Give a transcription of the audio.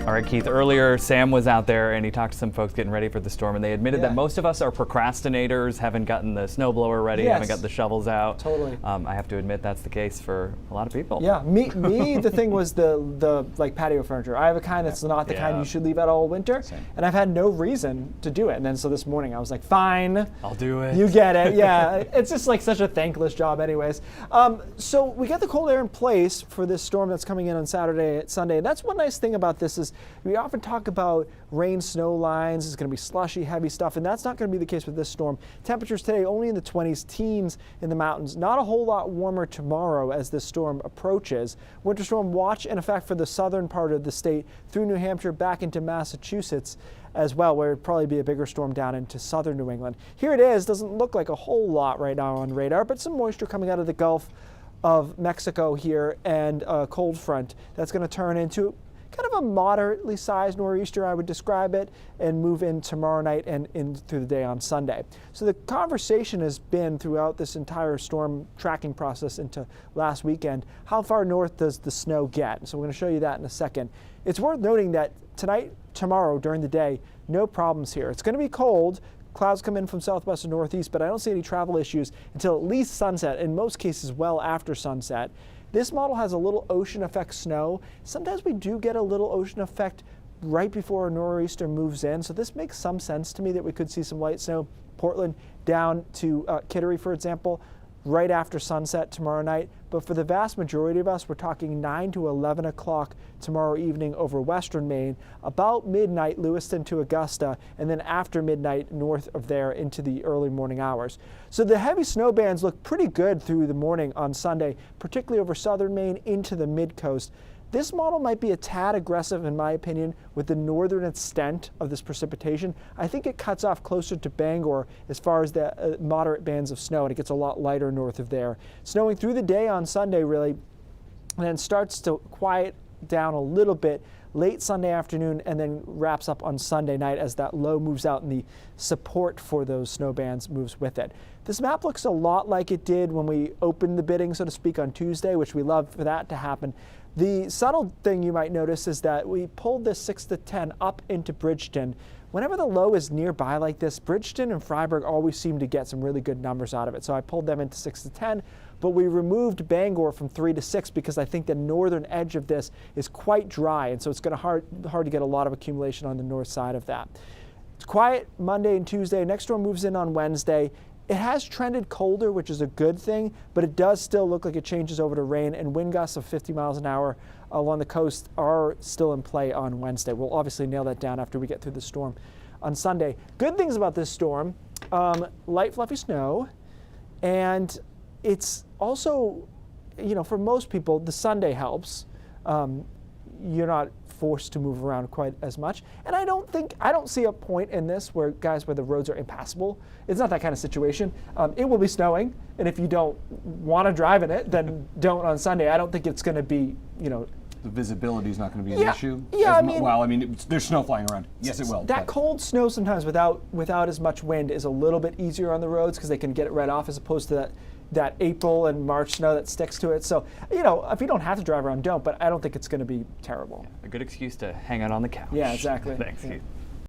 All right, Keith, earlier Sam was out there and he talked to some folks getting ready for the storm, and they admitted that most of us are procrastinators, haven't gotten the snowblower ready, haven't got the shovels out. Totally. I have to admit that's the case for a lot of people. Yeah, me the thing was the like patio furniture. I have a kind that's not the kind you should leave out all winter, and I've had no reason to do it. And then so this morning I was like, fine. I'll do it. You get it, yeah. It's just like such a thankless job anyways. So we got the cold air in place for this storm that's coming in on Saturday, Sunday. And that's one nice thing about this is we often talk about rain, snow lines. It's going to be slushy, heavy stuff, and that's not going to be the case with this storm. Temperatures today only in the 20s, teens in the mountains. Not a whole lot warmer tomorrow as this storm approaches. Winter storm watch in effect for the southern part of the state through New Hampshire back into Massachusetts as well, where it'd probably be a bigger storm down into southern New England. Here it is. Doesn't look like a whole lot right now on radar, but some moisture coming out of the Gulf of Mexico here and a cold front that's going to turn into kind of a moderately sized nor'easter, I would describe it, and move in tomorrow night and in through the day on Sunday. So the conversation has been throughout this entire storm tracking process into last weekend, how far north does the snow get? So we're going to show you that in a second. It's worth noting that tonight, tomorrow, during the day, no problems here. It's going to be cold. Clouds come in from southwest and northeast, but I don't see any travel issues until at least sunset, in most cases well after sunset. This model has a little ocean effect snow. Sometimes we do get a little ocean effect right before a nor'easter moves in, so this makes some sense to me that we could see some light snow. Portland down to Kittery, for example, right after sunset tomorrow night. But for the vast majority of us, we're talking 9 to 11 o'clock tomorrow evening over western Maine, about midnight Lewiston to Augusta, and then after midnight north of there into the early morning hours. So the heavy snow bands look pretty good through the morning on Sunday, particularly over southern Maine into the mid-coast. This model might be a tad aggressive, in my opinion, with the northern extent of this precipitation. I think it cuts off closer to Bangor as far as the moderate bands of snow, and it gets a lot lighter north of there. Snowing through the day on Sunday, really, and then starts to quiet down a little bit late Sunday afternoon and then wraps up on Sunday night as that low moves out and the support for those snow bands moves with it. This map looks a lot like it did when we opened the bidding, so to speak, on Tuesday, which we love for that to happen. The subtle thing you might notice is that we pulled this 6 to 10 up into Bridgeton. Whenever the low is nearby like this, Bridgeton and Freiburg always seem to get some really good numbers out of it. So I pulled them into 6 to 10, but we removed Bangor from 3 to 6 because I think the northern edge of this is quite dry, and so it's going to hard to get a lot of accumulation on the north side of that. It's quiet Monday and Tuesday. Next storm moves in on Wednesday. It has trended colder, which is a good thing, but it does still look like it changes over to rain, and wind gusts of 50 miles an hour along the coast are still in play on Wednesday. We'll obviously nail that down after we get through the storm on Sunday. Good things about this storm, light fluffy snow, and it's also, you know, for most people, the Sunday helps. You're not forced to move around quite as much. And I don't see a point in this where the roads are impassable. It's not that kind of situation. It will be snowing, and if you don't want to drive in it, then don't on Sunday. I don't think it's going to be, you know, the visibility is not going to be an issue. Yeah, I mean, well, I mean, there's snow flying around. Yes, it will. That cold snow sometimes without as much wind is a little bit easier on the roads because they can get it right off as opposed to that April and March snow that sticks to it. So, you know, if you don't have to drive around, don't. But I don't think it's going to be terrible. A good excuse to hang out on the couch. Yeah, exactly. Thanks, Keith.